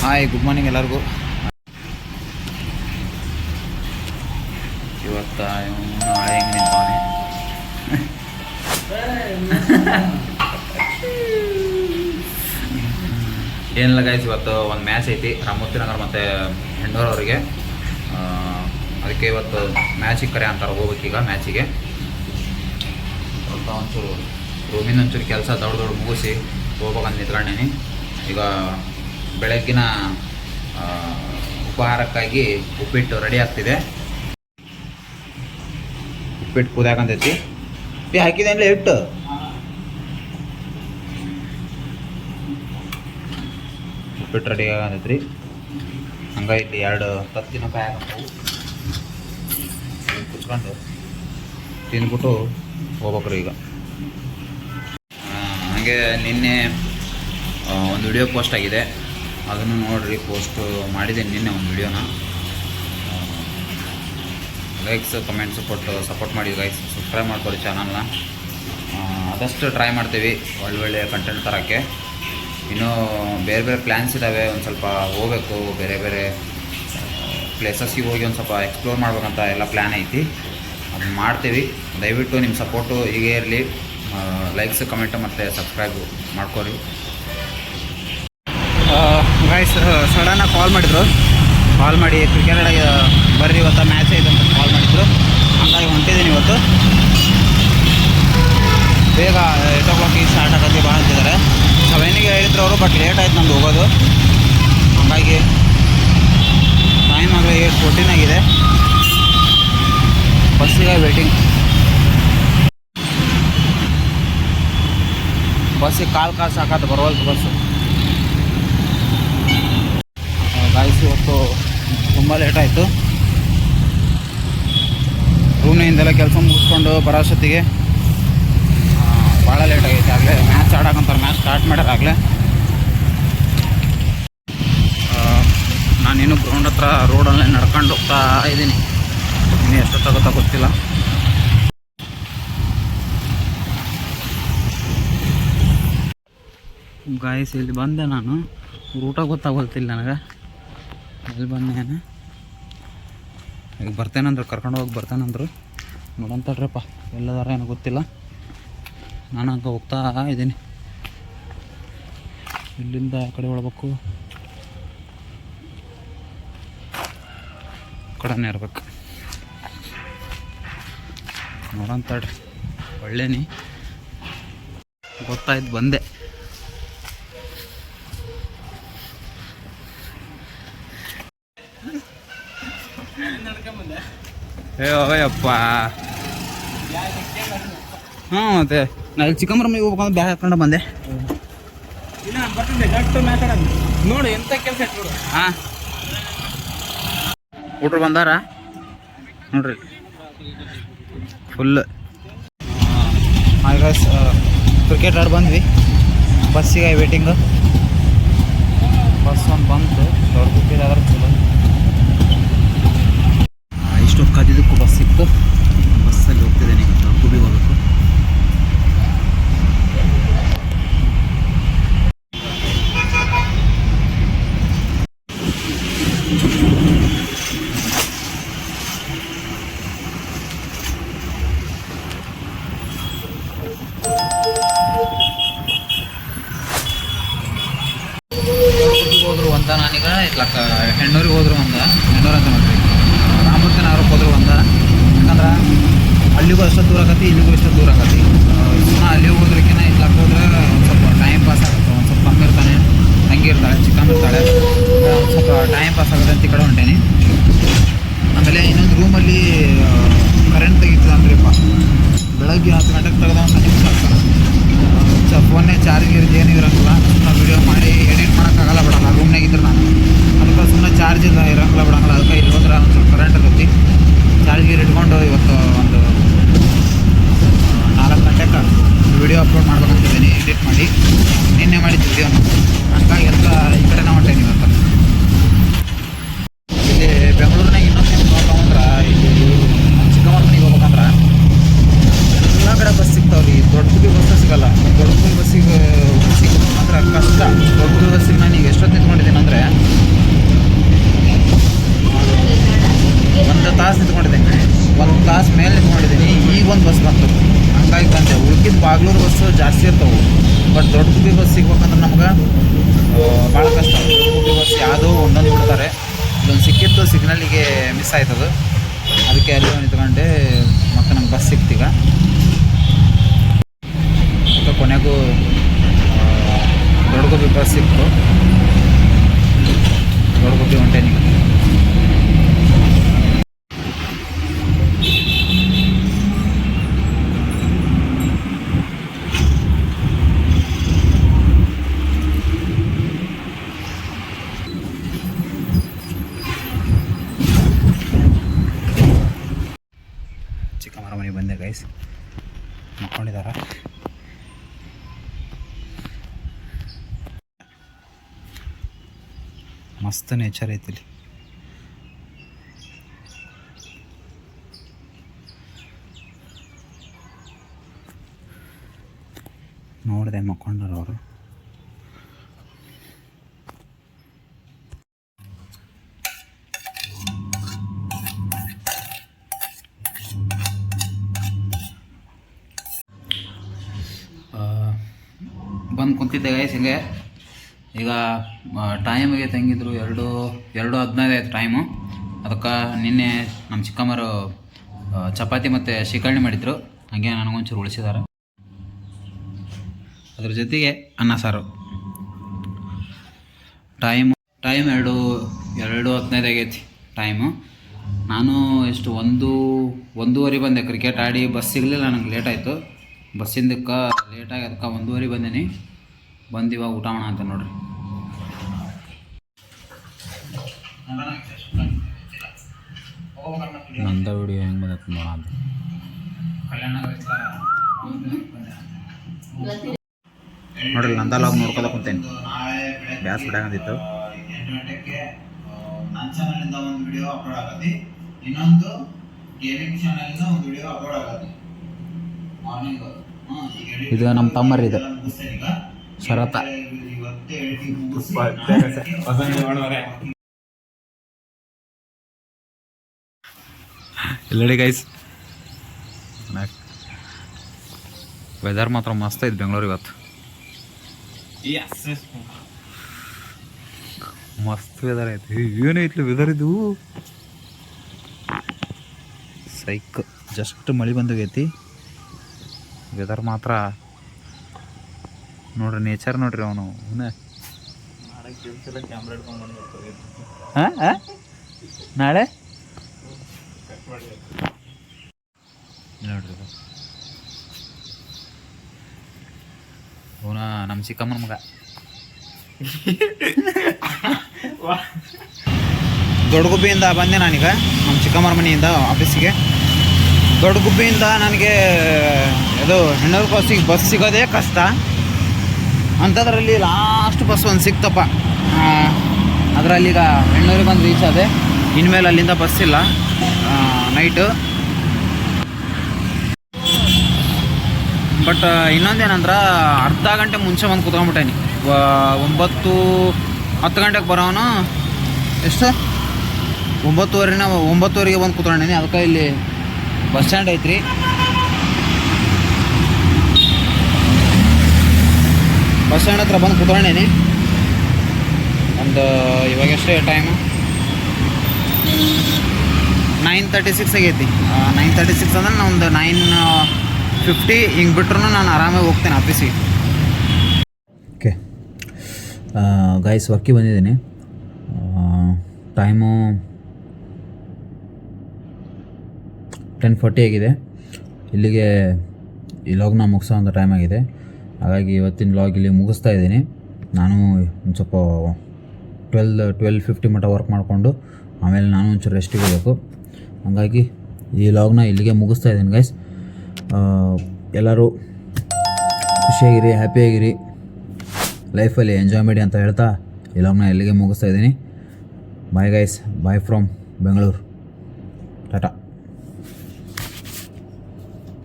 Hi, good morning ಎಲ್ಲರಿಗೂ. ಇವತ್ತು ನಾಳೆ ಹೆಂಗೆ ನಿಂತಾನೆ ಏನಿಲ್ಲ ಗೈಸ್, ಇವತ್ತು ಒಂದು ಮ್ಯಾಚ್ ಐತಿ ರಾಮಮೂರ್ತಿ ನಗರ ಮತ್ತು ಹೆಣ್ಣೂರವರಿಗೆ. ಅದಕ್ಕೆ ಇವತ್ತು ಮ್ಯಾಚಿಗೆ ಕರೆ ಅಂತಾರೆ, ಹೋಗ್ಬೇಕೀಗ ಮ್ಯಾಚಿಗೆ. ಸ್ವಲ್ಪ ಒಂಚೂರು ರೂಮಿನ ಒಂಚೂರು ಕೆಲಸ ದೊಡ್ಡ ಮುಗಿಸಿ ಹೋಗ್ಬೇಕಂತ ನಿಂತ್ಕೊಂಡೀನಿ. ಈಗ ಬೆಳಗ್ಗಿನ ಉಪಹಾರಕ್ಕಾಗಿ ಉಪ್ಪಿಟ್ಟು ರೆಡಿ ಆಗ್ತಿದೆ. ಉಪ್ಪಿಟ್ಟು ಕುದಿಯಾಕಂತೈತಿ. ಹಾಕಿದೆ ಅಂದರೆ ಇಟ್ಟು ಉಪ್ಪಿಟ್ಟು ರೆಡಿ ಆಗಂತೈತ್ರಿ. ಹಂಗೆ ಇಲ್ಲಿ 2 ತತ್ತಿನ ಕಾಯಿ ಹಾಕಂತವು ಕುಚ್ಕೊಂಡು ತಿಂದ್ಬಿಟ್ಟು ಹೋಗ್ಬೇಕ್ರಿ ಈಗ. ಹಾಗೆ ನಿನ್ನೆ ಒಂದು ವಿಡಿಯೋ ಪೋಸ್ಟ್ ಆಗಿದೆ, ಅದನ್ನು ನೋಡಿರಿ. ಪೋಸ್ಟ್ ಮಾಡಿದ್ದೀನಿ ನಿನ್ನೆ ಒಂದು ವಿಡಿಯೋನ. ಲೈಕ್ಸ್ ಕಮೆಂಟ್ಸ್ ಕೊಟ್ಟು ಸಪೋರ್ಟ್ ಮಾಡಿ ಗೈಸ್. ಸಬ್ಸ್ಕ್ರೈಬ್ ಮಾಡ್ಕೊಳ್ಳಿ ಚಾನಲ್ನ. ಆದಷ್ಟು ಟ್ರೈ ಮಾಡ್ತೀವಿ ಒಳ್ಳೊಳ್ಳೆ ಕಂಟೆಂಟ್ ತರೋಕ್ಕೆ. ಇನ್ನೂ ಬೇರೆ ಬೇರೆ ಪ್ಲ್ಯಾನ್ಸ್ ಇದ್ದಾವೆ. ಒಂದು ಸ್ವಲ್ಪ ಹೋಗಬೇಕು, ಬೇರೆ ಬೇರೆ ಪ್ಲೇಸಸ್ಸಿಗೆ ಹೋಗಿ ಒಂದು ಸ್ವಲ್ಪ ಎಕ್ಸ್ಪ್ಲೋರ್ ಮಾಡ್ಬೇಕಂತ ಎಲ್ಲ ಪ್ಲ್ಯಾನ್ ಐತಿ. ಅದನ್ನು ಮಾಡ್ತೀವಿ. ದಯವಿಟ್ಟು ನಿಮ್ಮ ಸಪೋರ್ಟು ಹೀಗೆ ಇರಲಿ. ಲೈಕ್ಸ್ ಕಮೆಂಟು ಮತ್ತು ಸಬ್ಸ್ಕ್ರೈಬು ಮಾಡ್ಕೊರಿ ಗೈಸ್. ಸಡನ್ನಾಗಿ ಕಾಲ್ ಮಾಡಿ ಕ್ರಿಕೆಟ್ ಬರ್ರಿ ಇವತ್ತು ಮ್ಯಾಚ್ ಐತೆ ಅಂತ ಕಾಲ್ ಮಾಡಿದ್ರು. ಹಂಗಾಗಿ ಹೊಂಟಿದ್ದೀನಿ ಇವತ್ತು. ಬೇಗ 8 o'clock ಸ್ಟಾರ್ಟ್ ಆಗತ್ತೆ ಭಾಳ ಅಂತಿದ್ದಾರೆ. 7ಗೆ ಹೇಳಿದ್ರು ಅವರು, ಬಟ್ ಲೇಟ್ ಆಯ್ತು ನಮ್ದು ಹೋಗೋದು. ಹಾಗಾಗಿ ಟೈಮ್ ಆಗಲೇ 8:14 ಆಗಿದೆ. ಬಸ್ಸಿಗೆ ವೇಟಿಂಗ್. ಬಸ್ಸಿಗೆ ಕಾಲು ಸಾಕಾತು, ಬರೋಲ್ತು ಬಸ್ಸು. ಗಾಯ್ಸ್ ಇವತ್ತು ತುಂಬ ಲೇಟ್ ಆಯಿತು. ರೂಮ್ನಿಂದೆಲ್ಲ ಕೆಲಸ ಮುಗಿಸ್ಕೊಂಡು ಬರೋಷ್ಟೊತ್ತಿಗೆ ಭಾಳ ಲೇಟ್ ಆಗೈತೆ. ಆಗಲೇ ಮ್ಯಾಚ್ ಆಡೋಕ್ಕಂತಾರೆ, ಮ್ಯಾಚ್ ಸ್ಟಾರ್ಟ್ ಮಾಡ್ಯಾರ ಆಗಲೇ. ನಾನಿನ್ನೂ ಗ್ರೌಂಡ್ ಹತ್ರ ರೋಡಲ್ಲೇ ನಡ್ಕೊಂಡು ಹೋಗ್ತಾ ಇದ್ದೀನಿ. ಇನ್ನೂ ಎಷ್ಟೊತ್ತಾಗುತ್ತಾ ಗೊತ್ತಿಲ್ಲ. ಗಾಯ್ಸ್ ಇಲ್ಲಿ ಬಂದೆ ನಾನು. ಊಟ ಗೊತ್ತಾಗೋಲ್ತಿಲ್ಲ ನನಗೆ. ಎಲ್ಲಿ ಬಂದೇನು ಈಗ ಬರ್ತೇನಂದ್ರು, ಕರ್ಕೊಂಡು ಹೋಗಿ ಬರ್ತೇನಂದ್ರು. ನೋಡಂತಡ್ರಪ್ಪ ಎಲ್ಲದಾರ ಏನೋ ಗೊತ್ತಿಲ್ಲ. ನಾನು ಹಂಗೆ ಹೋಗ್ತಾ ಇದ್ದೀನಿ. ಇಲ್ಲಿಂದ ಆ ಕಡೆ ಒಳ್ಬೇಕು, ಕಡೆನೇ ಇರ್ಬೇಕು. ನೋಡಂತಡ್ರಿ, ಒಳ್ಳೇನಿ ಗೊತ್ತಾಯ್ತು ಬಂದೆ. ಅಯ್ಯಪ್ಪ ಹಾಂ, ಮತ್ತೆ ನಾ ಇಲ್ಲಿ ಚಿಕ್ಕಮ್ಮರಮ್ಮಿಗೆ ಹೋಗ್ಬೇಕಂದ್ರೆ ಬ್ಯಾಗ್ ಹಾಕೊಂಡು ಬಂದೆ. ನೋಡಿ ಎಂಥ ಕೆಲಸ ನೋಡು. ಹಾಂ, ಊಟ್ರು ಬಂದಾರ ನೋಡ್ರಿ ಫುಲ್. ಹಾಂ ಗೈಸ್, ಕ್ರಿಕೆಟ್ ಆಡಿ ಬಂದ್ವಿ. ಬಸ್ಸಿಗೆ ವೇಟಿಂಗು. ಬಸ್ ಒಂದು ಬಂತು, ದೊಡ್ಡ ಚಲೋ. ಇಷ್ಟೊತ್ತು ಕಾದಿದ್ದಕ್ಕೂ ಬಸ್ ಸಿಕ್ತು. ಬಸ್ಸಲ್ಲಿ ಹೋಗ್ತಿದ್ದೇನೆ, ಗುಬಿಗೆ ಹೋಗ್ಬೇಕು. ಹೋದ್ರು ಅಂತ ನಾನೀಗ ಇಟ್ಲಕ್ಕ ಹೆಣ್ಣೂರಿಗೆ ಹೋದ್ರು ಹೆಣ್ಣೂರು ಅಂತ ನೋಡ್ರಿ. ರಾಮಮೂರ್ತಿ ನಗರಕ್ಕೆ ಹೋದ್ರು ಯಾಕಂದ್ರೆ ಅಲ್ಲಿಗೂ ಅಷ್ಟೊತ್ತು ದೂರ ಆಗತ್ತೆ, ಇಲ್ಲಿಗೂ ಇಷ್ಟೊತ್ತು ದೂರ ಆಗತ್ತೆ. ಅಲ್ಲಿಗೆ ಹೋದ್ರಕ್ಕಿಂತ ಇಟ್ಲಕ್ಕೆ ಹೋದ್ರೆ ಒಂದು ಸ್ವಲ್ಪ ಟೈಮ್ ಪಾಸ್ ಆಗುತ್ತೆ. ಒಂದು ಸ್ವಲ್ಪ ಕಮ್ಮಿ ಇರ್ತಾನೆ, ತಂಗಿ ಇರ್ತಾಳೆ, ಚಿಕ್ಕಮ್ಮ ಇರ್ತಾಳೆ, ಒಂದು ಸ್ವಲ್ಪ ಟೈಮ್ ಪಾಸ್ ಆಗುತ್ತೆ ಅಂತ ಈ ಕಡೆ ಹೊಂಟೇನಿ. ಆಮೇಲೆ ಇನ್ನೊಂದು ರೂಮಲ್ಲಿ ಕರೆಂಟ್ ತೆಗಿತದೆ ಅಂದ್ರಿಪ್ಪ. ಬೆಳಗ್ಗೆ 10 ಗಂಟೆಗೆ ತೆಗೆದ ಒಂದು ನಿಮಿಷ ಆಗ್ತದೆ. ಫೋನ್ನೇ ಚಾರ್ಜ್ ಏನೂ ಇರೋಂಗಿಲ್ಲ. ನಾವು ವೀಡಿಯೋ ಮಾಡಿ ಎಡಿಟ್ ಮಾಡೋಕ್ಕಾಗಲ್ಲ, ಬಿಡೋಲ್ಲ ರೂಮ್ನಾಗಿದ್ರೆ ನಾನು. ಅದಕ್ಕೆ ಸುಮ್ಮನೆ ಚಾರ್ಜ್ ಇರೋಂಗಿಲ್ಲ, ಬಿಡೋಂಗಿಲ್ಲ. ಅದಕ್ಕೆ ಇಲ್ಲಿ ಹೋದ್ರೆ ಒಂದು ಸ್ವಲ್ಪ ಕರೆಂಟ್ ಇರುತ್ತೆ. ಚಾರ್ಜ್ಗೆ ಇಟ್ಕೊಂಡು ಇವತ್ತು ಒಂದು 4 ಗಂಟೆಗೆ ವೀಡಿಯೋ ಅಪ್ಲೋಡ್ ಮಾಡ್ಬೇಕಂತಿದ್ದೀನಿ, ಎಡಿಟ್ ಮಾಡಿ. ನಿನ್ನೆ ಮಾಡಿದ್ದು ವೀಡಿಯೋನ. ಹಂಗಾಗಿ ಎಲ್ಲ ಈ ಕಡೆನೇ ಹೊಂಟೇನಿ ಇವತ್ತು. ಇಲ್ಲಿ ಬೆಂಗಳೂರಿನಾಗ ಇನ್ನೊಂದು ನೋಡ್ಕೊಂಡ್ರೆ, ಇಲ್ಲಿ ಚಿಕ್ಕಮಗಳೂರಿಗೆ ಹೋಗ್ಬೇಕಂದ್ರೆ ಎಲ್ಲ ಕಡೆ ಬಸ್ ಸಿಗ್ತಾವ್ರಿ. ದೊಡ್ಡ ಬಸ್ ಸಿಗಲ್ಲ. ದೊಡ್ಡ ಬಸ್ಸಿಗೆ ಸಿಗೋದು ಅಂದ್ರೆ ಕಷ್ಟ. ದೊಡ್ಡ ಬಾಗ್ಲೂರು ಬಸ್ ಜಾಸ್ತಿ ಇರ್ತವೆ. ಬಟ್ ದೊಡ್ಡ ಗುಬ್ಬಿ ಬಸ್ ಸಿಗ್ಬೇಕಂದ್ರೆ ನಮ್ಗೆ ಭಾಳ ಕಷ್ಟ. ದೊಡ್ಡ ಗುಬ್ಬಿ ಬಸ್ ಯಾವುದೋ ಒಂದೊಂದು ಬಿಡ್ತಾರೆ. ಇದೊಂದು ಸಿಕ್ಕಿತ್ತು, ಸಿಗ್ನಲ್ಲಿಗೆ ಮಿಸ್ ಆಯ್ತದು. ಅದಕ್ಕೆ ಅಲ್ಲಿ ನಿಂತ್ಕೊಂಡೆ ಮತ್ತು ನಂಗೆ ಬಸ್ ಸಿಕ್ತೀಗ. ಮತ್ತು ಕೊನೆಗೂ ದೊಡ್ಡ ಗುಬ್ಬಿ ಬಸ್ ಸಿಕ್ತು. ದೊಡ್ಡ ಗುಬ್ಬಿ ಹೊಂಟೇನೀಗ. ಚಿಕ್ಕಮ್ಮರ ಮನೆಗೆ ಬಂದೆ ಗೈಸ್, ಮಕ್ಕೊಂಡಿದ್ದಾರೆ. ಮಸ್ತ್ ನೇಚರ್ ಐತಿ ಇಲ್ಲಿ. ನೋಡಿದೆ ಮಕ್ಕೊಂಡಾರ ಅವರು. ಬಂದು ಕುಂತಿದ್ದೆ ಗೈಸ್ ಹಿಂಗೆ. ಈಗ ಟೈಮಿಗೆ ತಂಗಿದ್ರು 2:15 ಆಯ್ತು ಟೈಮು. ಅದಕ್ಕೆ ನಿನ್ನೆ ನಮ್ಮ ಚಿಕ್ಕಮ್ಮರು ಚಪಾತಿ ಮತ್ತು ಶಿಕರಣಿ ಮಾಡಿದ್ರು. ಹಾಗೆ ನನಗೊಂಚೂರು ಉಳಿಸಿದ್ದಾರೆ. ಅದ್ರ ಜೊತೆಗೆ ಅನ್ನ ಸಾರು. ಟೈಮ್ 2:15 ಆಗೈತಿ ಟೈಮು. ನಾನು ಎಷ್ಟು 1:30 ಬಂದೆ. ಕ್ರಿಕೆಟ್ ಆಡಿ ಬಸ್ ಸಿಗಲಿಲ್ಲ, ನನಗೆ ಲೇಟ್ ಆಯಿತು. ಬಸ್ಸಿಂದಕ್ಕೆ ಲೇಟಾಗಿ ಅದಕ್ಕೆ 1:30 ಬಂದೀನಿ. ಬಂದು ಇವಾಗ ಊಟ ಮಾಡೋಣ ಅಂತ ನೋಡ್ರಿ. ನಂದ ವಿಡಿಯೋ ಹೆಂಗೆ ಬಂದೈತೆ ನೋಡ. ನೋಡ್ರಿ ನಂದ ಲಾಗ್ ನೋಡ್ಕೊತ ಕುಂತೇನೆ. ಬ್ಯಾಸ್ ಬಿಡಾಕಂದಿತ್ತು. 8 ಗಂಟೆಗೆ ನನ್ನ ಚಾನಲಿಂದ ಒಂದು ವಿಡಿಯೋ ಅಪ್ಲೋಡ್ ಆಗತ್ತೆ, ಇನ್ನೊಂದು ಗೇಮಿಂಗ್ ಚಾನಲಿಂದ ಒಂದು ವಿಡಿಯೋ ಅಪ್ಲೋಡ್ ಆಗತ್ತೆ ಮಾರ್ನಿಂಗ್. ಇದು ನಮ್ಮ ತಮ್ಮರಿ, ಇದು ಶರತ. ಇಲ್ಲಡಿ ಗೈಸ್, ವೆದರ್ ಮಾತ್ರ ಮಸ್ತ್ ಐತೆ ಬೆಂಗಳೂರು ಇವತ್ತು. ಮಸ್ತ್ ವೆದರ್ ಐತಿ. ಏನೈತಿ ವೆದರ್ ಇದು, ಸೈಕ್. ಜಸ್ಟ್ ಮಳೆ ಬಂದಾಗೈತಿ. ವೆದರ್ ಮಾತ್ರ ನೋಡ್ರಿ, ನೇಚರ್ ನೋಡ್ರಿ. ಅವನು ನಾಳೆ ನೋಡ್ರಿ ಅವನ ನಮ್ಮ ಚಿಕ್ಕಮ್ಮನ ಮಗ. ದೊಡ್ಡ ಗುಬ್ಬಿಯಿಂದ ಬಂದೆ ನಾನೀಗ ನಮ್ಮ ಚಿಕ್ಕಮ್ಮರ ಮನೆಯಿಂದ ಆಫೀಸಿಗೆ. ದೊಡ್ಡ ಗುಬ್ಬಿಯಿಂದ ನನಗೆ ಇದು ಹೆಣ್ಣೂರು ಕ್ರಾಸಿಗೆ ಬಸ್ ಸಿಗೋದೇ ಕಷ್ಟ. ಅಂಥದ್ರಲ್ಲಿ ಲಾಸ್ಟ್ ಬಸ್ ಒಂದು ಸಿಕ್ತಪ್ಪ. ಅದರಲ್ಲಿ ಈಗ ಹೆಣ್ಣೂರಿಗೆ ಬಂದು ರೀಚ್ ಆದೆ. ಇನ್ಮೇಲೆ ಅಲ್ಲಿಂದ ಬಸ್ ಇಲ್ಲ ನೈಟು. ಬಟ್ ಇನ್ನೊಂದೇನಂದ್ರೆ ಅರ್ಧ ಗಂಟೆ ಮುಂಚೆ ಬಂದು ಕೂತ್ಕೊಂಡ್ಬಿಟ್ಟೇನಿ. 9-10 ಗಂಟೆಗೆ ಬರೋನು. ಎಷ್ಟು 9:30ಗೆ ಬಂದು ಕೂತ್ಕೊಂಡೀನಿ. ಅದಕ್ಕೆ ಇಲ್ಲಿ ಬಸ್ ಸ್ಟ್ಯಾಂಡ್ ಐತ್ರಿ. ಬಸ್ ಸ್ಟ್ಯಾಂಡ್ ಹತ್ರ ಬಂದು ಕೂತ್ಕೊಂಡೇನಿ. ಒಂದು ಇವಾಗ ಎಷ್ಟೇ ಟೈಮು 9:36 ಆಗೈತಿ. 9:36 ಅಂದ್ರೆ ನಾನು ಒಂದು 9:50 ಹಿಂಗೆ ಬಿಟ್ರು ನಾನು ಆರಾಮಾಗಿ ಹೋಗ್ತೇನೆ ಆಫೀಸಿಗೆ. ಓಕೆ ಗೈಸ್, ವರ್ಕಿಗೆ ಬಂದಿದ್ದೀನಿ. ಟೈಮು 10:40 ಆಗಿದೆ. ಇಲ್ಲಿಗೆ ಈ ಲಾಗ್ನ ಮುಗಿಸೋಂಥ ಟೈಮ್ ಆಗಿದೆ. ಹಾಗಾಗಿ ಇವತ್ತಿನ ಲಾಗ್ ಇಲ್ಲಿ ಮುಗಿಸ್ತಾ ಇದ್ದೀನಿ. ನಾನು ಒಂದು ಸ್ವಲ್ಪ 12:50 ಮಟ್ಟ ವರ್ಕ್ ಮಾಡಿಕೊಂಡು ಆಮೇಲೆ ನಾನು ಒಂಚೂರು ರೆಸ್ಟಿಗೆ ಹೋಗಬೇಕು. ಹಾಗಾಗಿ ಈ ಲಾಗ್ನ ಇಲ್ಲಿಗೆ ಮುಗಿಸ್ತಾ ಇದ್ದೀನಿ ಗೈಸ್. ಎಲ್ಲರೂ ಖುಷಿಯಾಗಿರಿ, ಹ್ಯಾಪಿಯಾಗಿರಿ, ಲೈಫಲ್ಲಿ ಎಂಜಾಯ್ ಮಾಡಿ ಅಂತ ಹೇಳ್ತಾ ಈ ಲಾಗ್ನ ಇಲ್ಲಿಗೆ ಮುಗಿಸ್ತಾ ಇದ್ದೀನಿ. Bye guys, bye from Bengaluru. Tata.